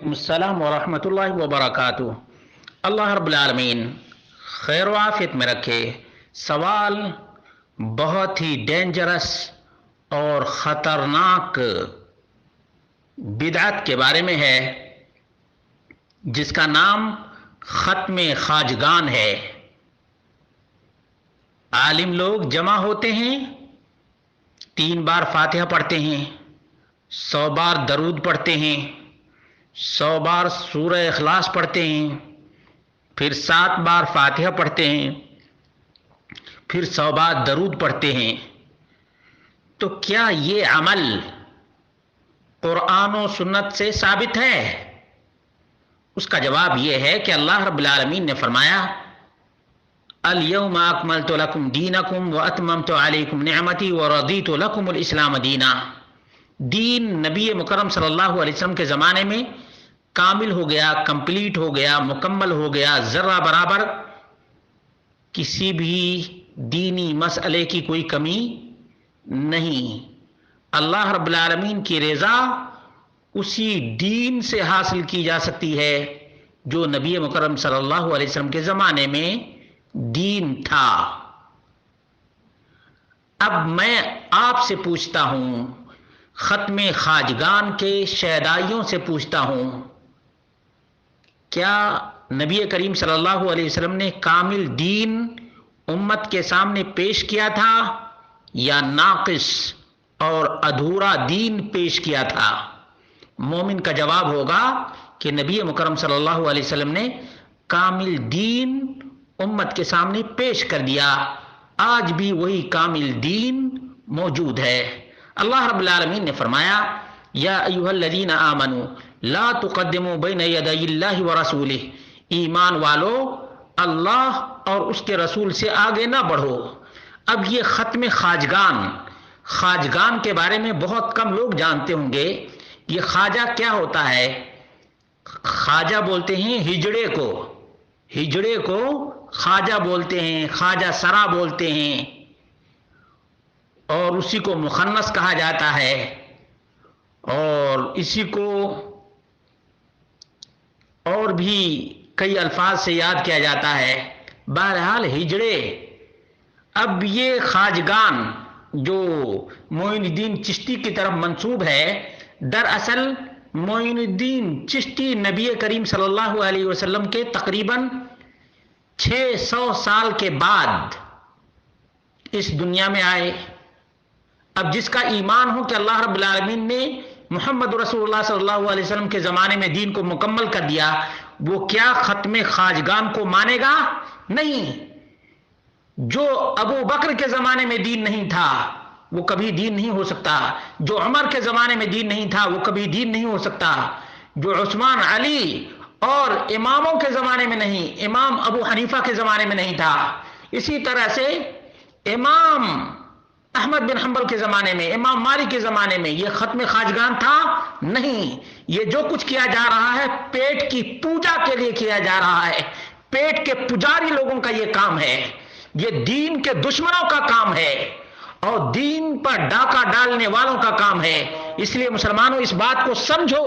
السلام ورحمۃ اللہ وبرکاتہ۔ اللہ رب العالمین خیر و عافیت میں رکھے۔ سوال بہت ہی ڈینجرس اور خطرناک بدعت کے بارے میں ہے جس کا نام ختم خواجگان ہے۔ عالم لوگ جمع ہوتے ہیں، 3 بار فاتحہ پڑھتے ہیں، 100 بار درود پڑھتے ہیں، 100 بار سورہ اخلاص پڑھتے ہیں، پھر 7 بار فاتحہ پڑھتے ہیں، پھر 100 بار درود پڑھتے ہیں۔ تو کیا یہ عمل قرآن و سنت سے ثابت ہے؟ اس کا جواب یہ ہے کہ اللہ رب العالمین نے فرمایا الیوم اکملت لکم دینکم واتممت علیکم نعمتی ورضیت لکم الاسلام دینا۔ دین نبی مکرم صلی اللہ علیہ وسلم کے زمانے میں کامل ہو گیا، کمپلیٹ ہو گیا، مکمل ہو گیا، ذرہ برابر کسی بھی دینی مسئلے کی کوئی کمی نہیں۔ اللہ رب العالمین کی رضا اسی دین سے حاصل کی جا سکتی ہے جو نبی مکرم صلی اللہ علیہ وسلم کے زمانے میں دین تھا۔ اب میں آپ سے پوچھتا ہوں، ختم خواجگان کے شیدائیوں سے پوچھتا ہوں، کیا نبی کریم صلی اللہ علیہ وسلم نے کامل دین امت کے سامنے پیش کیا تھا یا ناقص اور ادھورا دین پیش کیا تھا؟ مومن کا جواب ہوگا کہ نبی مکرم صلی اللہ علیہ وسلم نے کامل دین امت کے سامنے پیش کر دیا۔ آج بھی وہی کامل دین موجود ہے۔ اللہ رب العالمین نے فرمایا یا ایھا الذین آمنوا لا تقدموا بین یدی اللہ ورسولہ، ایمان والو اللہ اور اس کے رسول سے آگے نہ بڑھو۔ اب یہ ختم خواجگان کے بارے میں بہت کم لوگ جانتے ہوں گے۔ یہ خواجہ کیا ہوتا ہے؟ خواجہ بولتے ہیں ہجڑے کو خواجہ بولتے ہیں، خواجہ سرا بولتے ہیں، اور اسی کو مخنث کہا جاتا ہے، اور اسی کو اور بھی کئی الفاظ سے یاد کیا جاتا ہے۔ بہرحال ہجڑے۔ اب یہ خواجگان جو معین الدین چشتی کی طرف منسوب ہے، دراصل معین الدین چشتی نبی کریم صلی اللہ علیہ وسلم کے تقریباً 600 سال کے بعد اس دنیا میں آئے۔ اب جس کا ایمان ہو کہ اللہ رب العالمین نے محمد رسول اللہ صلی اللہ علیہ وسلم کے زمانے میں دین کو مکمل کر دیا، وہ کیا ختم خواجگان کو مانے گا؟ نہیں۔ جو ابو بکر کے زمانے میں دین نہیں تھا وہ کبھی دین نہیں ہو سکتا، جو عمر کے زمانے میں دین نہیں تھا وہ کبھی دین نہیں ہو سکتا، جو عثمان علی اور اماموں کے زمانے میں نہیں، امام ابو حنیفہ کے زمانے میں نہیں تھا، اسی طرح سے امام احمد بن حنبل کے زمانے میں، امام مالک کے زمانے میں یہ ختم خواجگان تھا نہیں۔ یہ جو کچھ کیا جا رہا ہے پیٹ کی پوجا کے لیے کیا جا رہا ہے، پیٹ کے پجاری لوگوں کا یہ کام ہے، یہ دین کے دشمنوں کا کام ہے اور دین پر ڈاکہ ڈالنے والوں کا کام ہے۔ اس لیے مسلمانوں اس بات کو سمجھو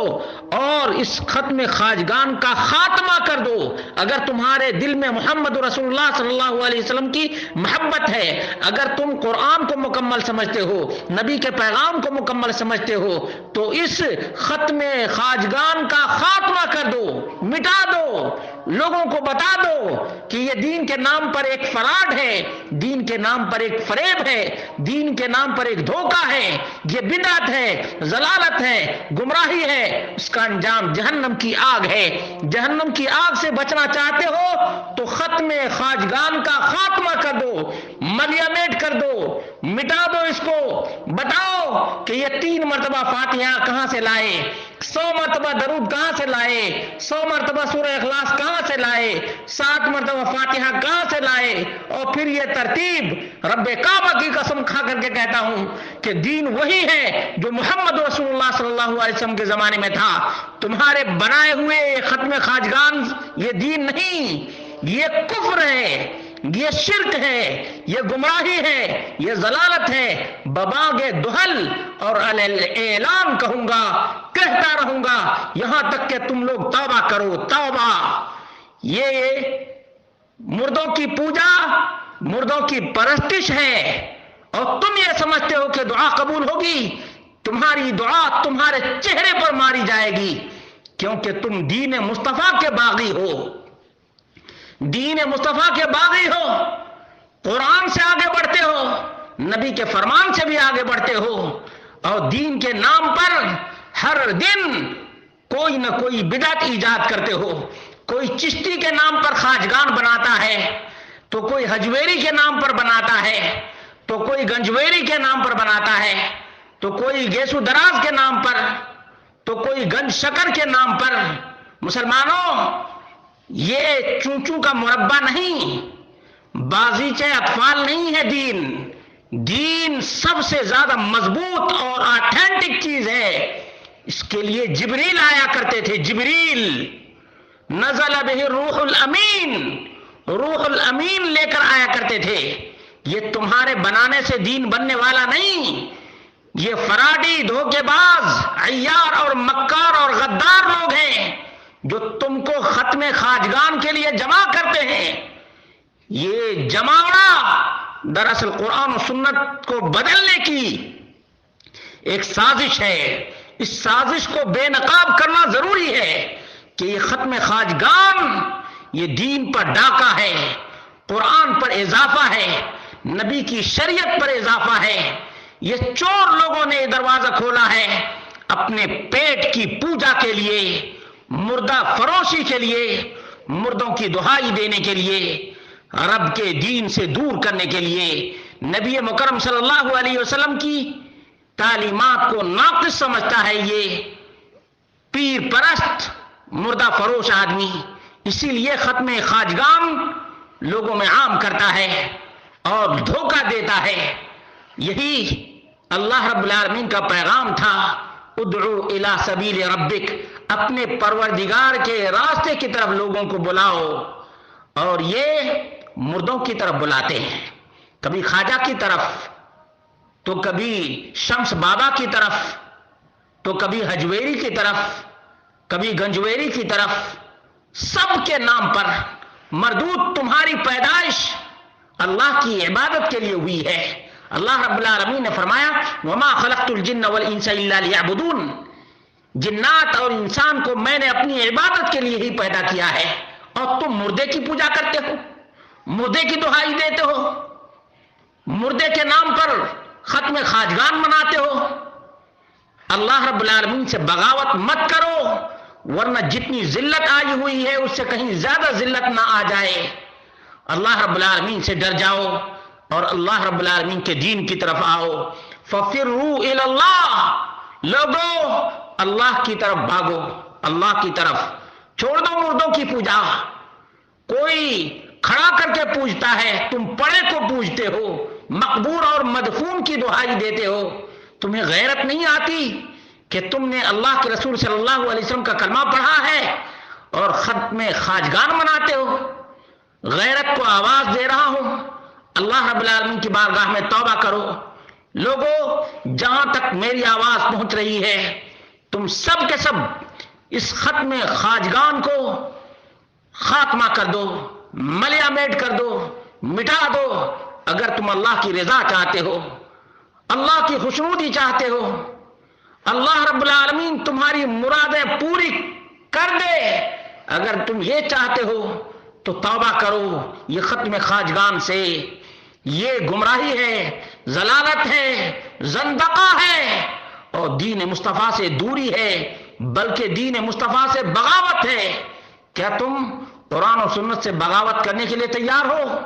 اور اس ختم خواجگان کا خاتمہ کر دو۔ اگر تمہارے دل میں محمد رسول اللہ صلی اللہ علیہ وسلم کی محبت ہے، اگر تم قرآن کو مکمل سمجھتے ہو، نبی کے پیغام کو مکمل سمجھتے ہو، تو اس ختم خواجگان کا خاتمہ کر دو، مٹا دو، لوگوں کو بتا دو کہ یہ دین کے نام پر ایک فراڈ ہے، دین کے نام پر ایک فریب ہے، دین کے نام پر ایک دھوکہ ہے، یہ بدعت ہے، ضلالت ہے، گمراہی ہے، اس کا انجام جہنم کی آگ ہے۔ جہنم کی آگ سے بچنا چاہتے ہو تو ختم خواجگان کا خاتمہ کر دو، ملیمیٹ کر دو، مٹا دو، اس کو بتاؤ کہ یہ 3 مرتبہ فاتحہ کہاں سے لائے، 100 مرتبہ درود کہاں سے لائے، 100 مرتبہ سورہ اخلاص کہاں سے لائے، 7 مرتبہ فاتحہ کہاں سے لائے، اور پھر یہ ترتیب۔ رب کعبہ کی قسم کھا کر کے کہتا ہوں کہ دین وہی ہے جو محمد رسول اللہ صلی اللہ علیہ وسلم کے زمانے میں تھا۔ تمہارے بنائے ہوئے ختم خواجگان یہ دین نہیں، یہ کفر ہے، یہ شرک ہے، یہ گمراہی ہے، یہ ضلالت ہے، بباغ دہل اور اعلان کہوں گا، کہتا رہوں گا یہاں تک کہ تم لوگ توبہ کرو، توبہ۔ یہ مردوں کی پوجا، مردوں کی پرستش ہے، اور تم یہ سمجھتے ہو کہ دعا قبول ہوگی، تمہاری دعا تمہارے چہرے پر ماری جائے گی، کیونکہ تم دین مصطفیٰ کے باغی ہو، دین مصطفیٰ کے باغی ہو، قرآن سے آگے بڑھتے ہو، نبی کے فرمان سے بھی آگے بڑھتے ہو، اور دین کے نام پر ہر دن کوئی نہ کوئی بدعت ایجاد کرتے ہو۔ کوئی چشتی کے نام پر خواجگان بناتا ہے، تو کوئی حجویری کے نام پر بناتا ہے، تو کوئی گنجویری کے نام پر بناتا ہے، تو کوئی گیسو دراز کے نام پر، تو کوئی گنج شکر کے نام پر۔ مسلمانوں، یہ چونچوں کا مربع نہیں، بازیچے اطفال نہیں ہے دین۔ دین سب سے زیادہ مضبوط اور آتھینٹک چیز ہے۔ اس کے لیے جبریل آیا کرتے تھے، جبریل نزل بہ الروح الامین، روح الامین لے کر آیا کرتے تھے۔ یہ تمہارے بنانے سے دین بننے والا نہیں، یہ فراڈی، دھوکے باز، عیار اور مکار اور غدار لوگ ہیں جو تم کو ختم خواجگان کے لیے جمع کرتے ہیں۔ یہ جماوڑا دراصل قرآن و سنت کو بدلنے کی ایک سازش ہے۔ اس سازش کو بے نقاب کرنا ضروری ہے کہ یہ ختم خواجگان، یہ دین پر ڈاکہ ہے، قرآن پر اضافہ ہے، نبی کی شریعت پر اضافہ ہے۔ یہ چور لوگوں نے دروازہ کھولا ہے اپنے پیٹ کی پوجا کے لیے، مردہ فروشی کے لیے، مردوں کی دہائی دینے کے لیے، رب کے دین سے دور کرنے کے لیے۔ نبی مکرم صلی اللہ علیہ وسلم کی تعلیمات کو ناقص سمجھتا ہے یہ پیر پرست مردہ فروش آدمی، اسی لیے ختم خواجگان لوگوں میں عام کرتا ہے اور دھوکہ دیتا ہے۔ یہی اللہ رب العالمین کا پیغام تھا، ادعو الی سبیل ربک، اپنے پروردگار کے راستے کی طرف لوگوں کو بلاؤ۔ اور یہ مردوں کی طرف بلاتے ہیں، کبھی خواجہ کی طرف، تو کبھی شمس بابا کی طرف، تو کبھی حجویری کی طرف، کبھی گنجویری کی طرف، سب کے نام پر۔ مردود تمہاری پیدائش اللہ کی عبادت کے لیے ہوئی ہے۔ اللہ رب العالمین نے فرمایا وما خلقت الجن والانس الا لیعبدون، جنات اور انسان کو میں نے اپنی عبادت کے لیے ہی پیدا کیا ہے، اور تم مردے کی پوجا کرتے ہو، مردے کی دہائی دیتے ہو، مردے کے نام پر ختم خواجگان مناتے ہو۔ اللہ رب العالمین سے بغاوت مت کرو، ورنہ جتنی ذلت آئی ہوئی ہے اس سے کہیں زیادہ ذلت نہ آ جائے۔ اللہ رب العالمین سے ڈر جاؤ اور اللہ رب العالمین کے دین کی طرف آؤ۔ فَفِرُّوا إِلَى اللَّهِ، لوگو اللہ کی طرف بھاگو، اللہ کی طرف۔ چھوڑ دو مردوں کی پوجا۔ کوئی کھڑا کر کے پوجتا ہے، تم پڑے کو پوجتے ہو، مقبور اور مدفون کی دہائی دیتے ہو۔ تمہیں غیرت نہیں آتی کہ تم نے اللہ کے رسول صلی اللہ علیہ وسلم کا کلمہ پڑھا ہے اور ختم خواجگان مناتے ہو؟ غیرت کو آواز دے رہا ہوں، اللہ رب العالمین کی بارگاہ میں توبہ کرو۔ لوگوں، جہاں تک میری آواز پہنچ رہی ہے، تم سب کے سب اس ختم خواجگان کو خاتمہ کر دو، ملیا میٹ کر دو، مٹا دو۔ اگر تم اللہ کی رضا چاہتے ہو، اللہ کی خوشنودی چاہتے ہو، اللہ رب العالمین تمہاری مرادیں پوری کر دے، اگر تم یہ چاہتے ہو تو توبہ کرو یہ ختم خواجگان سے۔ یہ گمراہی ہے، ضلالت ہے، زندقہ ہے، اور دین مصطفیٰ سے دوری ہے، بلکہ دین مصطفیٰ سے بغاوت ہے۔ کیا تم قرآن و سنت سے بغاوت کرنے کے لیے تیار ہو؟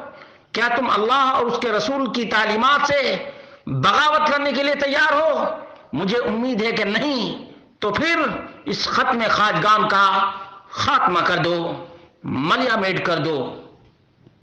کیا تم اللہ اور اس کے رسول کی تعلیمات سے بغاوت کرنے کے لیے تیار ہو؟ مجھے امید ہے کہ نہیں۔ تو پھر اس ختم خواجگان کا خاتمہ کر دو، ملیا میٹ کر دو۔